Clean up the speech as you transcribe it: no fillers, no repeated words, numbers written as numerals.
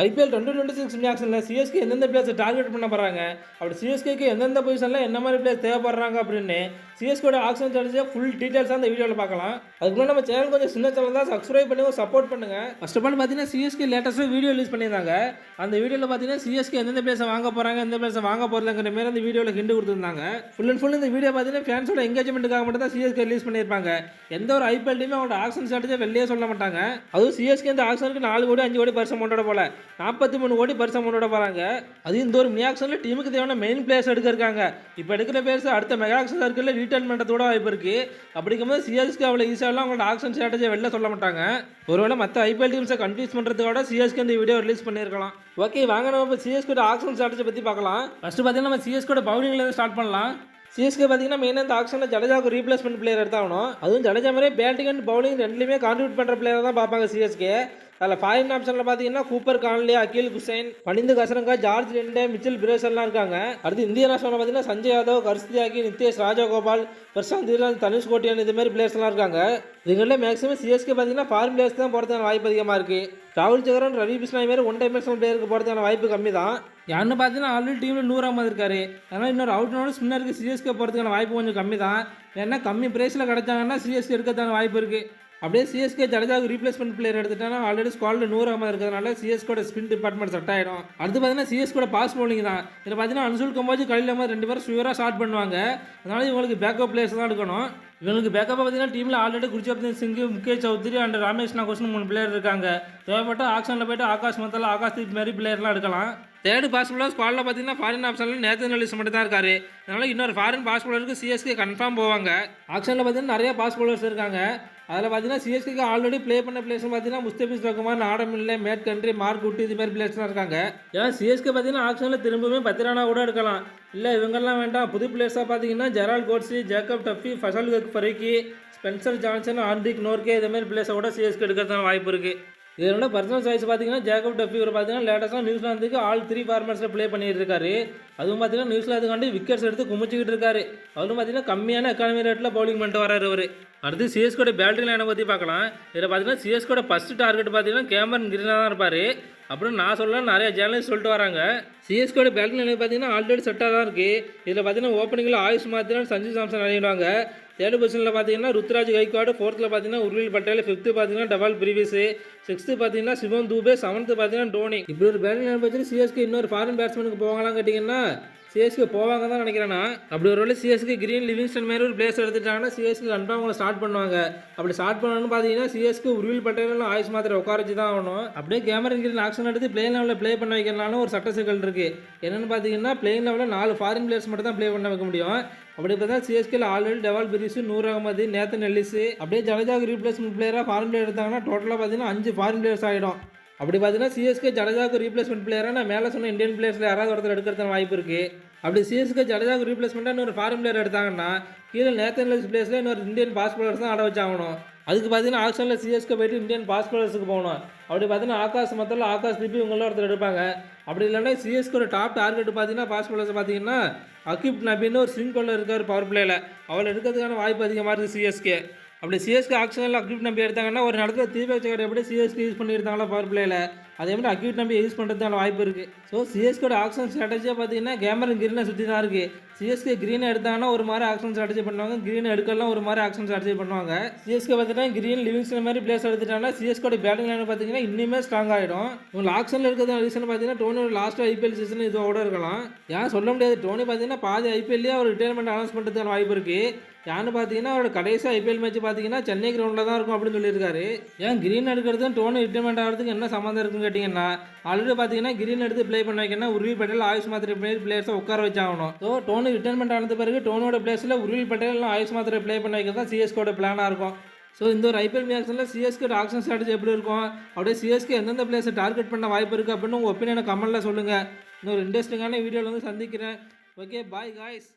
IPL 2026 ஆக்ஷனில் CSK எந்தெந்த பிளேயர்ஸை target பண்ண போகிறாங்க, அப்படி சிஎஸ்கேக்கு எந்தெந்த பொசிஷனில் என்ன மாதிரி பிளேயர் தேவைப்படுறாங்க அப்படின்னு சிஎஸ்கோட ஆக்ஷன் ஸ்ட்ராட்டஜியை ஃபுல் டீட்டெயில்ஸாக அந்த வீடியோவில் பார்க்கலாம். அதுக்கு முன்னாடி நம்ம சேனல் கொஞ்சம் சின்ன சேனல் தான், சப்ஸ்கிரைப் பண்ணி சப்போர்ட் பண்ணுங்க. ஃபர்ஸ்ட் ஆஃப் ஆல் பார்த்தீங்கன்னா சிஎஸ்கே லேட்டஸ்ட்டாக வீடியோ ரிலீஸ் பண்ணியிருந்தாங்க. அந்த வீடியோவில் பார்த்தீங்கன்னா சிஎஸ்கே எந்தெந்த பிளேயர்ஸை வாங்க போகிறாங்க, எந்த பிளேயர்ஸை வாங்க போகிறதுங்கிற மாதிரி அந்த வீடியோவில் ஹிண்ட் கொடுத்துருந்தாங்க. ஃபுல் அண்ட் ஃபுல் இந்த வீடியோ பார்த்தீங்கன்னா ஃபேன்ஸோட எங்கேஜ்மெண்ட்டுக்காக மட்டும் தான் சிஎஸ்கே ரிலீஸ் பண்ணியிருப்பாங்க. எந்த ஒரு ஐபிஎல் டீமே அவங்களோட ஆக்ஷன் ஸ்ட்ராட்டஜியை வெளியே சொல்ல மாட்டாங்க. அதுவும் சிஎஸ்கே இந்த ஆக்ஷனுக்கு 4 கோடி 5 கோடி பரிசு அமௌண்ட்டோட போல 43 கோடி பரிசு அமௌண்ட்டோட போகிறாங்க. அது இந்த ஒரு மியாக்ஷனில் டீமுக்கு தேவையான மெயின் பிளேயர்ஸ் எடுக்கிறாங்க. இப்போ எடுக்கிற பிளேயர்ஸ் அடுத்த மெகா ஆக்ஷன் சர்க்கிளில் ரீட்டைன் பண்ணுறதோட வாய்ப்பு இருக்குது. அப்படிங்கும்போது சிஎஸ்கே அவ்வளோ ஈஸியாகலாம் அவங்களோட ஆக்ஷன் ஸ்ட்ராட்டஜியை வெளில சொல்ல மாட்டாங்க. ஒருவேளை மற்ற ஐபிஎல் டீம்ஸை கன்ஃபியூஸ் பண்ணுறதோட சிஎஸ்கே இந்த வீடியோ ரிலீஸ் பண்ணியிருக்கலாம். ஓகே, வாங்க நம்ம இப்போ சிஎஸ்கே ஆக்ஷன் ஸ்ட்ராட்டஜி பற்றி பார்க்கலாம். ஃபஸ்ட்டு பார்த்தீங்கன்னா நம்ம சிஎஸ்கே பவுலிங்லேருந்து ஸ்டார்ட் பண்ணலாம். சிஎஸ்கே பார்த்தீங்கன்னா மெயினாக இந்த ஆக்ஷனில் ஜடேஜாவுக்கு ரீப்ளேஸ்மெண்ட் பிளேயர் எடுத்தாகணும். அதுவும் ஜடேஜா மாதிரி பேட்டிங் அண்ட் பவுலிங் ரெண்டுலேயுமே கான்ட்ரிபியூட் பண்ணுற பிளேயர் தான் பார்ப்பாங்க சிஎஸ்கே. அதில் ஃபாரின் ஆப்ஷனில் பார்த்தீங்கன்னா கூப்பர் கான்லி, அகில் குசைன், பனிந்து கசரங்கா, ஜார்ஜ் ரெண்டே, மிச்சல் பிரேசர்லாம் இருக்காங்க. அடுத்து இந்திய நேஷனில் பார்த்தீங்கன்னா சஞ்சய் யாதவ், கர்ஷ் தியாகி, நித்தேஷ் ராஜகோபால், பிரசாந்த் தீரன், தனுஷ் கோட்டியான் இதுமாரி பிளேயர்ஸ்லாம் இருக்காங்க. இதுங்களில் மேக்ஸிமம் சிஎஸ்கே பார்த்தீங்கன்னா ஃபாரின் பிளேயர்ஸ் தான் போகிறதுக்கான வாய்ப்பு அதிகமாக இருக்குது. ராகுல் சக்கரன், ரவி பிஸ்னாய் மாரி ஒன் டைமென்ஷனல் பிளேயருக்கு போகிறதுக்கான வாய்ப்பு கம்மி தான். யாருன்னு பார்த்தீங்கன்னா ஆல்ரெடி டீமில் 100 அகமது இருக்காரு. அதனால் இன்னொரு அவுட்னோட ஸ்பின்னருக்கு சிஎஸ்கே போகிறதுக்கான வாய்ப்பு கொஞ்சம் கம்மி தான். ஏன்னா கம்மி ப்ரைஸில் கிடச்சாங்கன்னா சிஎஸ்கே எடுக்கிறதுக்கான வாய்ப்பு இருக்குது. அப்படியே சிஎஸ்கே ஜடேஜாவுக்கு ரீப்ளேஸ்மெண்ட் பிளேயர் எடுத்துட்டாங்கன்னா ஆல்ரெடி ஸ்குவாடில் 100 அகமது இருக்கிறதுனால சிஎஸ்கோட ஸ்பின் டிபார்ட்மெண்ட் செட் ஆகிடும். அடுத்து பார்த்தீங்கன்னா சிஎஸ்கோட பாஸ் பவுலிங் தான். இதில் பார்த்தீங்கன்னா அன்சுல் கம்போஜ், கலில் அகமது 2 பேரும் ஷுவராக ஸ்டார்ட் பண்ணுவாங்க. அதனால் இவங்களுக்கு பேக்கப் பிளேயர்ஸ் தான் எடுக்கணும். இவங்களுக்கு பேக்கப்பாக பார்த்தீங்கன்னா டீமில் ஆல்ரெடி குர்ஜப்ரீத் சிங், முகேஷ் சௌத்ரி அண்ட் ரமேஷ் நாகோஸ்னு 3 பிளேயர் இருக்காங்க. தேவைப்பட்ட ஆக்ஷனில் போய்ட்டு ஆகாஷ் மத்தலா, ஆகாஷ் தீப் மாரி பிளேயர்லாம் எடுக்கலாம். தேர்டு பாஸ் பவுலர் ஸ்குவாடில் பார்த்தீங்கன்னா ஃபாரின் ஆப்ஷனில் நேத்தன் எல்லிஸ் மட்டும் தான் இருக்காரு. அதனால் இன்னொரு ஃபாரின் பாஸ் பவுலருக்கு சிஎஸ்கே கன்ஃபார்ம் போவாங்க. ஆக்ஷனில் பார்த்தீங்கன்னா நிறைய பாஸ் பவுலர்ஸ் இருக்காங்க. அதில் பார்த்தீங்கன்னா சிஎஸ்கேக்கு ஆல்ரெடி ப்ளே பண்ண பிளேயர்ஸ் பார்த்தீங்கன்னா முஸ்தபிஸ் ரகுமான், நாடமில்லை, மேட் கண்ட்ரி, மார்க் உட்டி இதுமாதிரி பிளேயர்ஸ்லாம் இருக்காங்க. ஏன்னா சிஎஸ்கே பார்த்தீங்கன்னா ஆக்ஷனில் திரும்பவுமே 10 ரனா கூட எடுக்கலாம். இல்லை இவங்கெல்லாம் வேண்டாம், புது பிளேயர்ஸாக பார்த்தீங்கன்னா Gerald Coetzee, Jacob Duffy, Fazal Farooqi, Spencer Johnson, Anrich Nortje இதுமாரி பிளேயர்ஸை கூட சிஎஸ்கே எடுக்கிறதுக்கான வாய்ப்பு இருக்குது. இதனோட பர்சனல் சாய்ஸ் பார்த்தீங்கன்னா ஜேக்கப் டஃபி ஒரு பார்த்தீங்கன்னா லேட்டஸ்ட்டாக நியூசிலாந்துக்கு ஆல் 3 ஃபார்மேட்ஸில் ப்ளே பண்ணிட்டு இருக்காரு. அதுவும் பார்த்தீங்கன்னா நியூசிலாந்துக்காண்டி விக்கெட்ஸ் எடுத்து குமிச்சிக்கிட்டு இருக்காரு. அவரும் பார்த்தீங்கன்னா கம்மியான எக்கானமி ரேட்டில் பவுலிங் பண்ணிட்டு வராரு அவர். அடுத்து சிஎஸ்கோட பேட்டிங் லைனை பற்றி பார்க்கலாம். இதில் பார்த்தீங்கன்னா சிஎஸ்கோட ஃபஸ்ட்டு டார்கெட் பார்த்தீங்கன்னா கேமரன் கிரீனாக தான் இருப்பார் அப்படின்னு நான் சொல்லலாம், நிறைய ஜேர்னலிஸ்ட் சொல்லிட்டு வராங்க. சிஎஸ்கோட பேட்டிங் லைன் பார்த்தீங்கன்னா ஆல்ரெடி செட்டாக தான் இருக்குது. இதில் பார்த்தீங்கன்னா ஓப்பனிங்கில் ஆயுஷ் மாத்திரன், சஞ்சு சாம்சன் விளையாடுவாங்க. தேர்ட் பொசிஷனில் பார்த்தீங்கன்னா ருத்ராஜ் கைக்வாடு, 4th பார்த்தீங்கன்னா உர்வில் பட்டேல், 5th பார்த்தீங்கன்னா டவால் பிரிவிஸ், 6th பார்த்தீங்கன்னா சிவம் தூபே, 7th பார்த்தீங்கன்னா டோனி. இப்படி ஒரு பேட்டிங் லைன் வச்சு சிஎஸ்கே இன்னொரு ஃபாரின் பேட்ஸ்மேனுக்கு போவாங்களான்னு கேட்டிங்கன்னா சிஎஸ்கே போவாங்க தான் நினைக்கிறேன்னா. அப்படி ஒரு வேளை சிஎஸ்கே கிரீன் லிவிங்ஸ்டன் மாதிரி ஒரு பிளேஸ் எடுத்துட்டாங்கன்னா சிஎஸ்கே கன்ஃபார்ம் அவங்க ஸ்டார்ட் பண்ணுவாங்க. அப்படி ஸ்டார்ட் பண்ணணும்னு பார்த்தீங்கன்னா சிஎஸ்கே உருவில் பட்டேலும் ஆயுஷ் மாத்திரை உட்கார வச்சு தான் ஆகணும். அப்படியே கேமரன் கிரீன் ஆக்ஷன் எடுத்து பிளே லெவலில் ப்ளே பண்ண வைக்கிறனாலும் ஒரு சட்ட சிக்கல் இருக்குது. என்னென்னு பார்த்தீங்கன்னா பிளேயிங் லெவலில் 4 ஃபாரின் பிளேயர்ஸ் மட்டும் தான் ப்ளே பண்ண வைக்க முடியும். அப்படி பார்த்தா சிஎஸ்கேல already Dewald Brevis, Noor Ahmad, Nathan Ellis, அப்படியே ஜடேஜாவுக்கு ரீப்ளேஸ்மெண்ட் பிளேயராக ஃபாரின் பிளேயர் எடுத்தாங்கன்னா டோட்டலாக பார்த்தீங்கன்னா 5 ஃபாரின் பிளேயர்ஸ் ஆகிடும். அப்படி பார்த்தீங்கன்னா சிஎஸ்கே ஜடேஜாவுக்கு ரீப்ளேஸ்மெண்ட் பிளேயராக நான் மேலே சொன்ன இந்தியன் பிளேயர்ஸில் யாராவது ஒருத்தர் எடுக்கிறதுக்கு வாய்ப்பு இருக்குது. அப்படி சிஎஸ்கே ஜடேஜாவுக்கு ரீப்ளேஸ்மெண்ட்டாக இன்னொரு ஃபாரின் பிளேயர் எடுத்தாங்கன்னா கீழே நேத்தன் எல்லிஸ் பிளேஸில் இன்னொரு இந்தியன் பாஸ் பவுலர்ஸ் தான் ஆட வச்சாகணும். அதுக்கு பார்த்தீங்கன்னா ஆக்ஷனில் சிஎஸ்கே போய்ட்டு இந்தியன் பாஸ் பவுலர்ஸுக்கு போகணும். அப்படி பார்த்தீங்கன்னா ஆகாஷ் மத்தலா, ஆகாஷ் தீப் இவங்களாம் ஒருத்தர் எடுப்பாங்க. அப்படி இல்லைன்னா சிஎஸ்கோட டாப் டார்கெட் பார்த்தீங்கன்னா பாஸ் பவுலர்ஸ் பார்த்தீங்கன்னா அகிப் நபின்னு ஒரு ஸ்விங் பவுலர் இருக்கார் பவர் பிளேயில். அவள் எடுக்கிறதுக்கான வாய்ப்பு அதிகமாக இருக்குது சிஎஸ்கே. அப்படி சிஎஸ்கே ஆக்ஷனில் அக்யூட் நம்பி எடுத்தாங்கன்னா ஒரு இடத்துல தீபக் சகர் எப்படி சிஎஸ்கே யூஸ் பண்ணியிருந்தாங்களா பவர் பிளேயில் அதே மாதிரி அக்யூட் நம்பி யூஸ் பண்ணுறதுக்கான வாய்ப்பு இருக்குது. ஸோ சிஎஸ்கோட ஆக்ஷன் ஸ்ட்ராட்டஜியாக பார்த்தீங்கன்னா கேமரன் கிரீனை சுற்றி தான் இருக்குது. சிஎஸ்கே கிரீனை எடுத்தாங்கன்னா ஒரு மாதிரி ஆக்ஷன் ஸ்ட்ராட்டஜி பண்ணுவாங்க, கிரீன் எடுக்கலாம் ஒரு மாதிரி ஆக்ஷன் ஸ்ட்ராட்டஜி பண்ணுவாங்க. சிஎஸ்கே பார்த்தீங்கன்னா கிரீன் லிவிங்ஸ்டன் மாதிரி பிளேஸ் எடுத்துட்டாங்கன்னா சிஎஸ்கோட பேட்டிங் லைன் பார்த்தீங்கன்னா இன்னுமே ஸ்ட்ராங் ஆகிடும். உங்களுக்கு ஆக்ஷனில் இருக்கிறது ரீசன் பார்த்தீங்கன்னா டோனியோட லாஸ்ட் ஐபிஎல் சீசன் இதோட இருக்கலாம். ஏன் சொல்ல முடியாது, டோனி பார்த்தீங்கன்னா பாதி ஐபிஎல்லேயே அவர் ரிட்டையர்மெண்ட் அனௌன்ஸ் பண்ணுறதுக்கான வாய்ப்பு இருக்குது. யான்னு பார்த்தீங்கன்னா அவரோட கடைசி ஐபிஎல் மேட்ச் பார்த்தீங்கன்னா சென்னை கிரவுண்டில் தான் இருக்கும் அப்படின்னு சொல்லியிருக்காரு. ஏன் கிரீன் எடுக்கிறதும் டோனி ரிட்டைர்மெண்ட் ஆகிறதுக்கு என்ன சம்மந்தம் இருக்குன்னு கேட்டிங்கன்னா ஆல்ரெடி பார்த்தீங்கன்னா கிரீன் எடுத்து ப்ளே பண்ண வைக்கணும் உருவில் பட்டேல், ஆயுஷ் மாத்திரை பிளேயர்ஸை உட்கார வச்சாகணும். ஸோ டோனி ரிட்டைர்மெண்ட் ஆனது பிறகு டோனியோட பிளேஸில் உருவில் பட்டேல், ஆயுஷ் மாத்திரை ப்ளே பண்ண வைக்கிறது தான் சிஎஸ்கோட பிளானாக இருக்கும். ஸோ இந்த ஒரு ஐபிஎல் மேட்ச்சில் சிஎஸ்கே ஆக்ஷன் ஸ்ட்ராட்டஜி எப்படி இருக்கும், அப்படியே சிஎஸ்கே எந்தெந்த பிளேஸை டார்கெட் பண்ண வாய்ப்பு இருக்குது அப்படின்னு உங்கள் ஒப்பீனியனை கமெண்ட்டில் சொல்லுங்கள். இன்னொரு இன்ட்ரெஸ்டிங்கான வீடியோவில் வந்து சந்திக்கிறேன். Okay, bye guys.